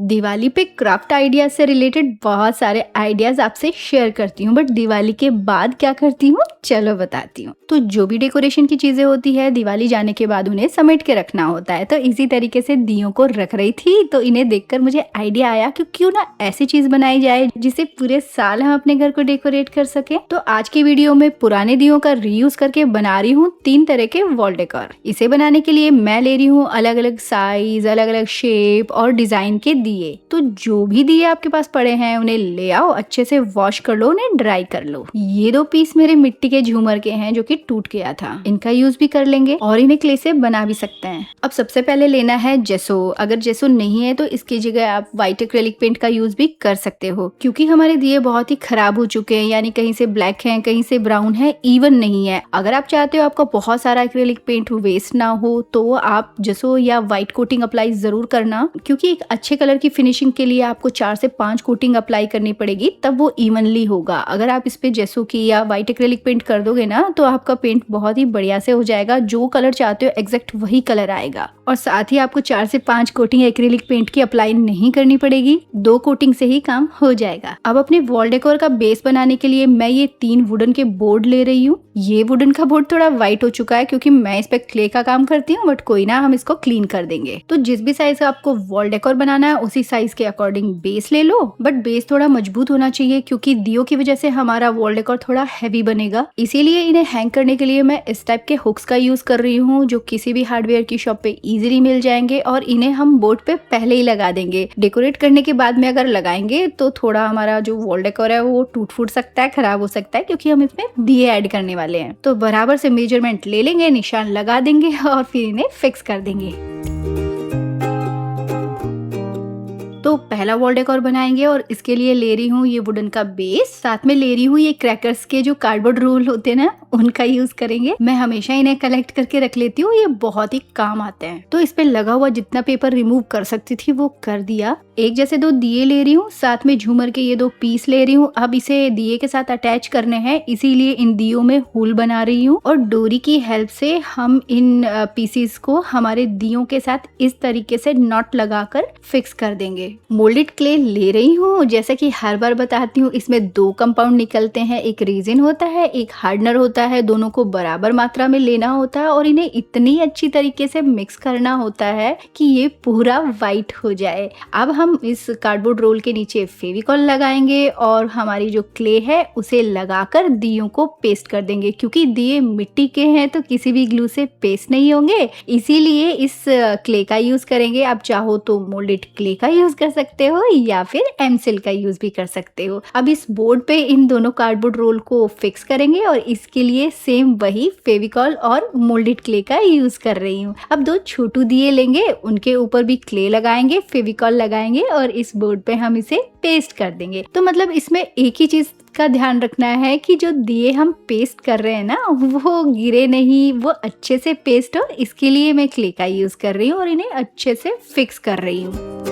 दिवाली पे craft ideas से related बहुत सारे आइडियाज आपसे शेयर करती हूँ, बट दिवाली के बाद क्या करती हूँ चलो बताती हूँ। तो जो भी डेकोरेशन की चीजें होती है दिवाली जाने के बाद उन्हें समेट के रखना होता है। तो इसी तरीके से दियों को रख रही थी तो इन्हें देखकर मुझे आइडिया आया कि क्यों ना ऐसी चीज बनाई जाए जिसे पूरे साल हम अपने घर को डेकोरेट कर सके। तो आज की वीडियो में पुराने दियों का रीयूज करके बना रही हूँ 3 तरह के वॉल डेकोर। इसे बनाने के लिए मैं ले रही हूँ अलग अलग साइज, अलग अलग शेप और डिजाइन के दिए। तो जो भी दिए आपके पास पड़े हैं उन्हें ले आओ, अच्छे से वॉश कर लो, उन्हें ड्राई कर लो। ये 2 पीस मेरे मिट्टी के झूमर के हैं जो कि टूट गया था, इनका यूज भी कर लेंगे और इन्हें क्ले से बना भी सकते हैं। अब सबसे पहले लेना है जेसो। अगर जेसो नहीं है तो इसकी जगह आप व्हाइट एक्रेलिक पेंट का यूज भी कर सकते हो, क्योंकि हमारे दिए बहुत ही खराब हो चुके हैं, यानी कहीं से ब्लैक है, कहीं से ब्राउन है, इवन नहीं है। अगर आप चाहते हो आपका बहुत सारा एक्रेलिक पेंट वेस्ट ना हो तो आप जेसो या व्हाइट कोटिंग अप्लाई जरूर करना, क्योंकि एक अच्छे कलर की फिनिशिंग के लिए आपको 4 से 5 कोटिंग अप्लाई करनी पड़ेगी, तब वो इवनली होगा। अगर आप इस पे जेसो की या व्हाइट एक्रेलिक पेंट कर दोगे ना तो आपका पेंट बहुत ही बढ़िया से हो जाएगा, जो कलर चाहते हो एग्जैक्ट वही कलर आएगा। और साथ ही आपको 4 से 5 कोटिंग एक्रेलिक पेंट की अप्लाई नहीं करनी पड़ेगी, 2 कोटिंग से ही काम हो जाएगा। अब अपने वॉल डेकोर का बेस बनाने के लिए मैं ये 3 वुडन के बोर्ड ले रही हूँ। ये वुडन का बोर्ड थोड़ा व्हाइट हो चुका है क्योंकि मैं इस पे क्ले का काम करती हूँ, बट कोई ना, हम इसको क्लीन कर देंगे। तो जिस भी साइज का आपको वॉल डेकोर बनाना है उसी साइज के अकॉर्डिंग बेस ले लो, बट बेस थोड़ा मजबूत होना चाहिए क्योंकि दियों की वजह से हमारा वॉल डेकोर थोड़ा हैवी बनेगा। इसीलिए इन्हें हैंग करने के लिए मैं इस टाइप के हुक्स का यूज कर रही हूँ, जो किसी भी हार्डवेयर की शॉप पे इजीली मिल जाएंगे और इन्हें हम बोर्ड पे पहले ही लगा देंगे। डेकोरेट करने के बाद में अगर लगाएंगे तो थोड़ा हमारा जो वॉल डेकोर है वो टूट फूट सकता है, खराब हो सकता है, क्योंकि हम इसमें दिए ऐड करने वाले हैं। तो बराबर से मेजरमेंट ले लेंगे, निशान लगा देंगे और फिर इन्हें फिक्स कर देंगे। तो पहला वॉल डेकोर बनाएंगे और इसके लिए ले रही हूँ ये वुडन का बेस, साथ में ले रही हूँ ये क्रैकर्स के जो कार्डबोर्ड रोल होते हैं ना, उनका यूज करेंगे। मैं हमेशा इन्हें कलेक्ट करके रख लेती हूँ, ये बहुत ही काम आते हैं। तो इस पे लगा हुआ जितना पेपर रिमूव कर सकती थी वो कर दिया। एक जैसे 2 दिए ले रही हूँ, साथ में झूमर के ये 2 पीस ले रही हूँ। अब इसे दिए के साथ अटैच करने हैं, इसीलिए इन दियों में होल बना रही हूँ और डोरी की हेल्प से हम इन पीसीस को हमारे दियों के साथ इस तरीके से नॉट लगाकर फिक्स कर देंगे। मोल्डेड क्ले ले रही हूँ, जैसे कि हर बार बताती हूँ, इसमें 2 कंपाउंड निकलते हैं, एक रेजिन होता है, एक हार्डनर होता है। दोनों को बराबर मात्रा में लेना होता है और इन्हें इतनी अच्छी तरीके से मिक्स करना होता है कि ये पूरा व्हाइट हो जाए। अब हम इस कार्डबोर्ड रोल के नीचे फेविकॉल लगाएंगे और हमारी जो क्ले है उसे लगाकर दियों को पेस्ट कर देंगे। क्योंकि दिए मिट्टी के हैं तो किसी भी ग्लू से पेस्ट नहीं होंगे, इसीलिए इस क्ले का यूज करेंगे। आप चाहो तो मोल्डेड क्ले का यूज कर सकते हो या फिर एमसिल का यूज भी कर सकते हो। अब इस बोर्ड पे इन दोनों कार्डबोर्ड रोल को फिक्स करेंगे और इसके लिए सेम वही फेविकॉल और मोल्डेड क्ले का यूज कर रही हूँ। अब 2 छोटू दिए लेंगे, उनके ऊपर भी क्ले लगाएंगे, फेविकॉल लगाएंगे और इस बोर्ड पे हम इसे पेस्ट कर देंगे। तो मतलब इसमें एक ही चीज का ध्यान रखना है कि जो दिए हम पेस्ट कर रहे हैं ना वो गिरे नहीं, वो अच्छे से पेस्ट हो। इसके लिए मैं क्ले का यूज कर रही हूँ और इन्हें अच्छे से फिक्स कर रही हूँ।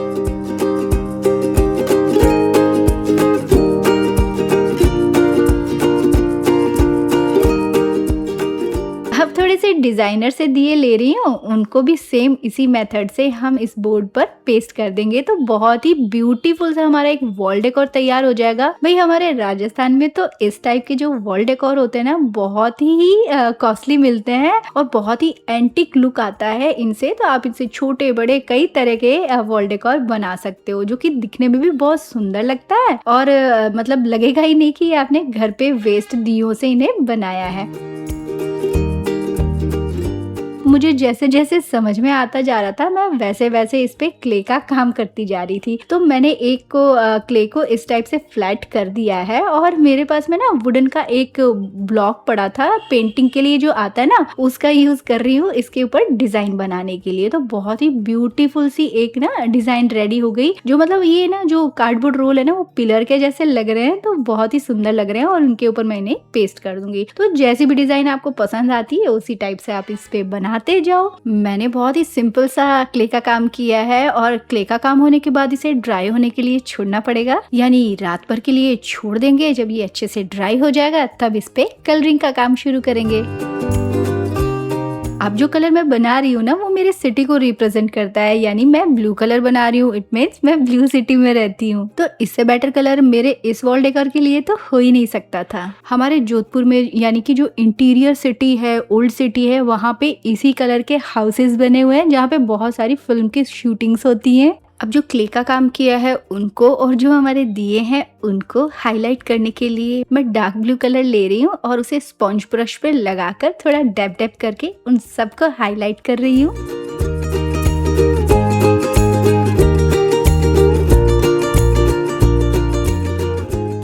अब थोड़े से डिजाइनर से दिए ले रही हूँ, उनको भी सेम इसी मेथड से हम इस बोर्ड पर पेस्ट कर देंगे। तो बहुत ही ब्यूटीफुल सा हमारा एक वॉल डेकोर तैयार हो जाएगा। भाई हमारे राजस्थान में तो इस टाइप के जो वॉल डेकोर होते हैं ना बहुत ही कॉस्टली मिलते हैं और बहुत ही एंटिक लुक आता है इनसे। तो आप इनसे छोटे बड़े कई तरह के वॉल डेकोर बना सकते हो, जो कि दिखने में भी बहुत सुंदर लगता है और मतलब लगेगा ही नहीं कि आपने घर पे वेस्ट दियों से इन्हें बनाया है। मुझे जैसे जैसे समझ में आता जा रहा था मैं वैसे वैसे इस पे क्ले का काम करती जा रही थी। तो मैंने एक को क्ले को इस टाइप से फ्लैट कर दिया है और मेरे पास में ना वुडन का एक ब्लॉक पड़ा था पेंटिंग के लिए जो आता है ना, उसका यूज कर रही हूँ इसके ऊपर डिजाइन बनाने के लिए। तो बहुत ही ब्यूटीफुल सी एक ना डिजाइन रेडी हो गई, जो मतलब ये ना जो कार्डबोर्ड रोल है ना वो पिलर के जैसे लग रहे हैं, तो बहुत ही सुंदर लग रहे हैं और उनके ऊपर मैं इन्हें पेस्ट कर दूंगी। तो जैसी भी डिजाइन आपको पसंद आती है उसी टाइप से आप इस पे बनाते जाओ। मैंने बहुत ही सिंपल सा क्ले का काम किया है और क्ले का काम होने के बाद इसे ड्राई होने के लिए छोड़ना पड़ेगा, यानी रात भर के लिए छोड़ देंगे। जब ये अच्छे से ड्राई हो जाएगा तब इस पे कलरिंग का काम शुरू करेंगे। अब जो कलर मैं बना रही हूँ ना वो मेरे सिटी को रिप्रेजेंट करता है, यानी मैं ब्लू कलर बना रही हूँ, इट मीन्स मैं ब्लू सिटी में रहती हूँ। तो इससे बेटर कलर मेरे इस वॉल डेकोर के लिए तो हो ही नहीं सकता था। हमारे जोधपुर में यानी कि जो इंटीरियर सिटी है, ओल्ड सिटी है, वहाँ पे इसी कलर के हाउसेस बने हुए हैं जहाँ पे बहुत सारी फिल्म की शूटिंग्स होती हैं। अब जो क्ले का काम किया है उनको और जो हमारे दिए हैं उनको हाईलाइट करने के लिए मैं डार्क ब्लू कलर ले रही हूँ और उसे स्पॉन्ज ब्रश पे लगाकर थोड़ा डैप डैप करके उन सबको हाईलाइट कर रही हूँ।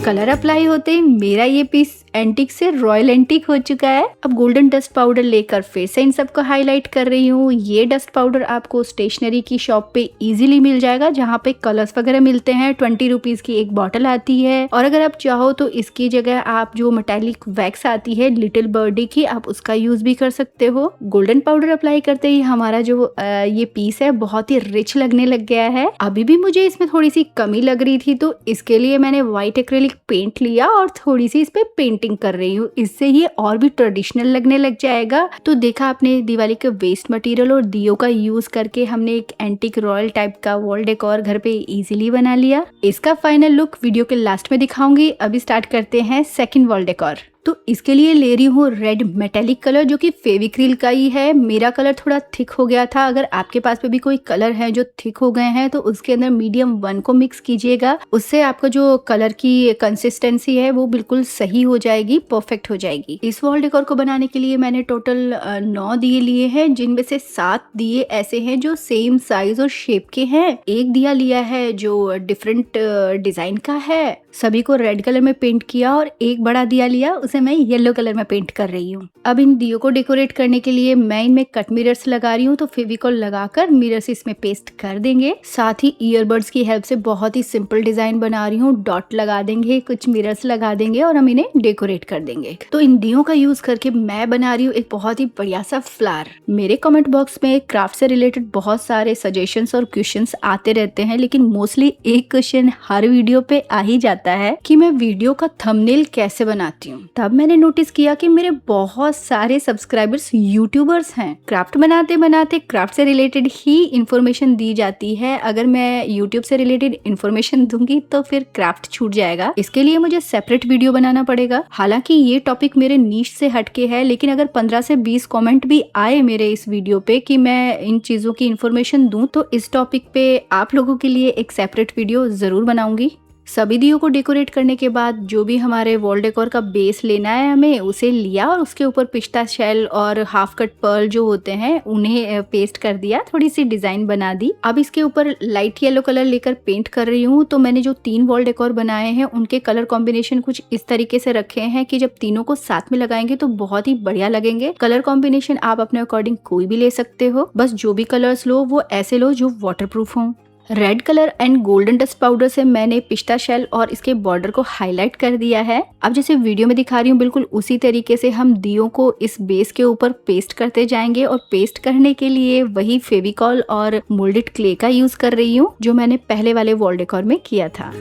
कलर अप्लाई होते ही मेरा ये पीस एंटीक से रॉयल एंटीक हो चुका है। अब गोल्डन डस्ट पाउडर लेकर फिर से इन सबको हाईलाइट कर रही हूँ। ये डस्ट पाउडर आपको स्टेशनरी की शॉप पे इजीली मिल जाएगा जहाँ पे कलर्स वगैरह मिलते हैं। 20 रुपीज की एक बॉटल आती है और अगर आप चाहो तो इसकी जगह आप जो मेटालिक वैक्स आती है लिटिल बर्डी की, आप उसका यूज भी कर सकते हो। गोल्डन पाउडर अप्लाई करते ही हमारा जो ये पीस है बहुत ही रिच लगने लग गया है। अभी भी मुझे इसमें थोड़ी सी कमी लग रही थी तो इसके लिए मैंने व्हाइट एक्रेलिक पेंट लिया और थोड़ी सी इस पे पेंटिंग कर रही हूँ। इससे ये और भी ट्रेडिशनल लगने लग जाएगा। तो देखा आपने, दिवाली के वेस्ट मटेरियल और दियो का यूज करके हमने एक एंटीक रॉयल टाइप का वॉल डेकोर घर पे इजीली बना लिया। इसका फाइनल लुक वीडियो के लास्ट में दिखाऊंगी। अभी स्टार्ट करते हैं सेकंड वॉल डेकोर। तो इसके लिए ले रही हूँ रेड मेटेलिक कलर जो कि फेविक्रिल का ही है। मेरा कलर थोड़ा थिक हो गया था। अगर आपके पास भी कोई कलर है जो थिक हो गए हैं तो उसके अंदर मीडियम 1 को मिक्स कीजिएगा। उससे आपका जो कलर की कंसिस्टेंसी है वो बिल्कुल सही हो जाएगी, परफेक्ट हो जाएगी। इस वॉल डेकोर को बनाने के लिए मैंने टोटल 9 दिए लिए हैं, जिनमें से 7 दिए ऐसे हैं जो सेम साइज और शेप के हैं। एक दिया लिया है जो डिफरेंट डिजाइन का है, सभी को रेड कलर में पेंट किया, और एक बड़ा दिया लिया उसे मैं येलो कलर में पेंट कर रही हूँ। अब इन दियों को डेकोरेट करने के लिए मैं इनमें कट मिरर्स लगा रही हूँ। तो फेविकॉल लगाकर मिरर्स इसमें पेस्ट कर देंगे। साथ ही ईयरबड्स की हेल्प से बहुत ही सिंपल डिजाइन बना रही हूँ। डॉट लगा देंगे, कुछ मिरर्स लगा देंगे और हम इन्हें डेकोरेट कर देंगे। तो इन दियों का यूज करके मैं बना रही हूँ एक बहुत ही बढ़िया सा फ्लावर। मेरे कमेंट बॉक्स में क्राफ्ट से रिलेटेड बहुत सारे सजेशंस और क्वेश्चंस आते रहते हैं, लेकिन मोस्टली एक क्वेश्चन हर वीडियो पे आ ही जाता है कि मैं वीडियो का थंबनेल कैसे बनाती हूँ। तब मैंने नोटिस किया कि मेरे बहुत सारे सब्सक्राइबर्स यूट्यूबर्स हैं। क्राफ्ट बनाते बनाते क्राफ्ट से रिलेटेड ही इंफॉर्मेशन दी जाती है। अगर मैं यूट्यूब से रिलेटेड इंफॉर्मेशन दूंगी तो फिर क्राफ्ट छूट जाएगा। इसके लिए मुझे सेपरेट वीडियो बनाना पड़ेगा। हालांकि ये टॉपिक मेरे नीश से हटके है, लेकिन अगर 15 से 20 कमेंट भी आए मेरे इस वीडियो पे कि मैं इन चीजों की इंफॉर्मेशन दूं तो इस टॉपिक पे आप लोगों के लिए एक सेपरेट वीडियो जरूर बनाऊंगी। सभी दियों को डेकोरेट करने के बाद जो भी हमारे वॉल डेकोर का बेस लेना है हमें उसे लिया और उसके ऊपर पिस्ता शेल और हाफ कट पर्ल जो होते हैं उन्हें पेस्ट कर दिया, थोड़ी सी डिजाइन बना दी। अब इसके ऊपर लाइट येलो कलर लेकर पेंट कर रही हूँ। तो मैंने जो 3 वॉल डेकोर बनाए हैं उनके कलर कॉम्बिनेशन कुछ इस तरीके से रखे हैं कि जब तीनों को साथ में लगाएंगे तो बहुत ही बढ़िया लगेंगे। कलर कॉम्बिनेशन आप अपने अकॉर्डिंग कोई भी ले सकते हो, बस जो भी कलर्स लो वो ऐसे लो जो वाटरप्रूफ हो। Red colour and golden dust powder से मैंने पिस्ता शेल और इसके बॉर्डर को हाईलाइट कर दिया है। अब जैसे वीडियो में दिखा रही हूँ बिल्कुल उसी तरीके से हम दियों को इस बेस के ऊपर पेस्ट करते जाएंगे। और पेस्ट करने के लिए वही फेविकॉल और मोल्डेड क्ले का यूज कर रही हूँ जो मैंने पहले वाले वॉल डेकोर में किया था।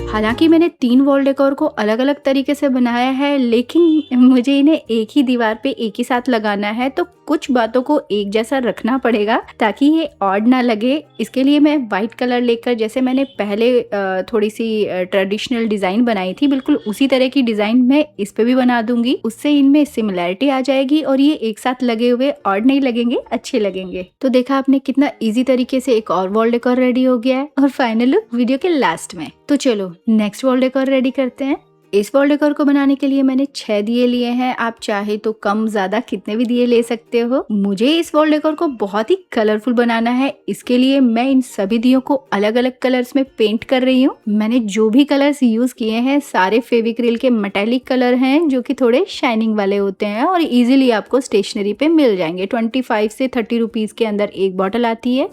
हालांकि मैंने 3 वॉल डेकोर को अलग अलग तरीके से बनाया है, लेकिन मुझे इन्हें एक ही दीवार पे एक ही साथ लगाना है तो कुछ बातों को एक जैसा रखना पड़ेगा ताकि ये ऑड ना लगे। इसके लिए मैं व्हाइट कलर लेकर, जैसे मैंने पहले थोड़ी सी ट्रेडिशनल डिजाइन बनाई थी, बिल्कुल उसी तरह की डिजाइन मैं इस पे भी बना दूंगी। उससे इनमें सिमिलैरिटी आ जाएगी और ये एक साथ लगे हुए ऑड नहीं लगेंगे, अच्छे लगेंगे। तो देखा आपने कितना इजी तरीके से एक और वॉल डेकोर रेडी हो गया है और फाइनल लुक वीडियो के लास्ट में। तो चलो नेक्स्ट वॉल डेकोर रेडी करते हैं। इस वॉल डेकोर को बनाने के लिए मैंने 6 दिए लिए हैं। आप चाहे तो कम ज्यादा कितने भी दिए ले सकते हो। मुझे इस वॉल डेकोर को बहुत ही कलरफुल बनाना है, इसके लिए मैं इन सभी दियों को अलग अलग कलर्स में पेंट कर रही हूँ। मैंने जो भी कलर्स यूज किए हैं सारे फेविक्रिल के मेटालिक कलर हैं जो कि थोड़े शाइनिंग वाले होते हैं और इजीली आपको स्टेशनरी पे मिल जाएंगे। 25 से 30 रुपीज के अंदर एक बॉटल आती है।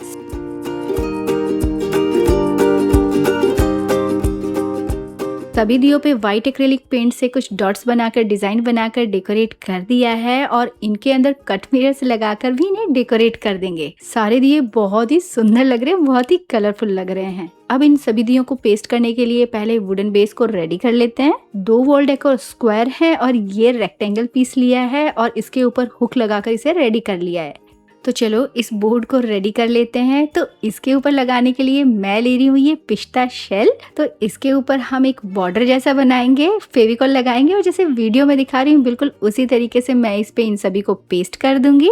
सभी दियों पे व्हाइट एक्रेलिक पेंट से कुछ डॉट्स बनाकर डिजाइन बनाकर डेकोरेट कर दिया है और इनके अंदर कट मिरर्स लगाकर भी इन्हें डेकोरेट कर देंगे। सारे दिए बहुत ही सुंदर लग रहे हैं, बहुत ही कलरफुल लग रहे हैं। अब इन सभी दियों को पेस्ट करने के लिए पहले वुडन बेस को रेडी कर लेते हैं। 2 वॉल डेकोर स्क्वायर है और ये रेक्टेंगल पीस लिया है और इसके ऊपर हुक लगाकर इसे रेडी कर लिया है। तो चलो इस बोर्ड को रेडी कर लेते हैं। तो इसके ऊपर लगाने के लिए मैं ले रही हूँ ये पिस्ता शेल। तो इसके ऊपर हम एक बॉर्डर जैसा बनाएंगे, फेविकॉल लगाएंगे और जैसे वीडियो में दिखा रही हूँ बिल्कुल उसी तरीके से मैं इस पे इन सभी को पेस्ट कर दूंगी।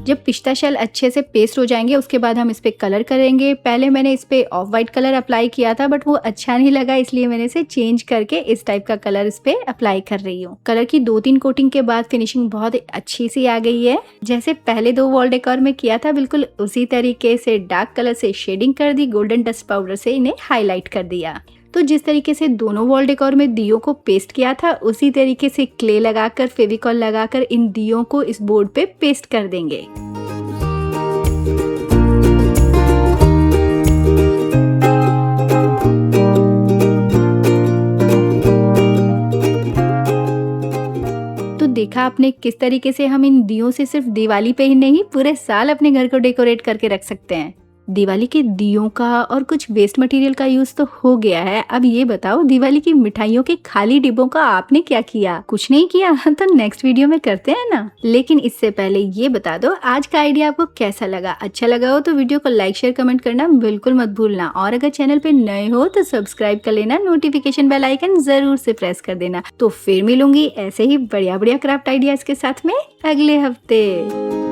जब पिस्ता शेल अच्छे से पेस्ट हो जाएंगे उसके बाद हम इस पे कलर करेंगे। पहले मैंने इस पे ऑफ वाइट कलर अप्लाई किया था बट वो अच्छा नहीं लगा, इसलिए मैंने इसे चेंज करके इस टाइप का कलर इस पे अप्लाई कर रही हूँ। कलर की 2-3 कोटिंग के बाद फिनिशिंग बहुत अच्छी सी आ गई है। जैसे पहले 2 वॉल डेकोर में किया था बिल्कुल उसी तरीके से डार्क कलर से शेडिंग कर दी, गोल्डन डस्ट पाउडर से इन्हें हाईलाइट कर दिया। तो जिस तरीके से दोनों वॉल डेकोर में दियों को पेस्ट किया था उसी तरीके से क्ले लगाकर फेविकॉल लगाकर इन दियों को इस बोर्ड पे पेस्ट कर देंगे। तो देखा आपने किस तरीके से हम इन दियों से सिर्फ दिवाली पे ही नहीं पूरे साल अपने घर को डेकोरेट करके रख सकते हैं। दिवाली के दियों का और कुछ वेस्ट मटेरियल का यूज तो हो गया है। अब ये बताओ दिवाली की मिठाइयों के खाली डिब्बों का आपने क्या किया? कुछ नहीं किया तो नेक्स्ट वीडियो में करते हैं ना। लेकिन इससे पहले ये बता दो आज का आइडिया आपको कैसा लगा। अच्छा लगा हो तो वीडियो को लाइक शेयर कमेंट करना बिल्कुल मत भूलना और अगर चैनल पे नए हो तो सब्सक्राइब कर लेना, नोटिफिकेशन बेल आइकन जरूर से प्रेस कर देना। तो फिर मिलूंगी ऐसे ही बढ़िया बढ़िया क्राफ्ट आइडियाज के साथ में अगले हफ्ते।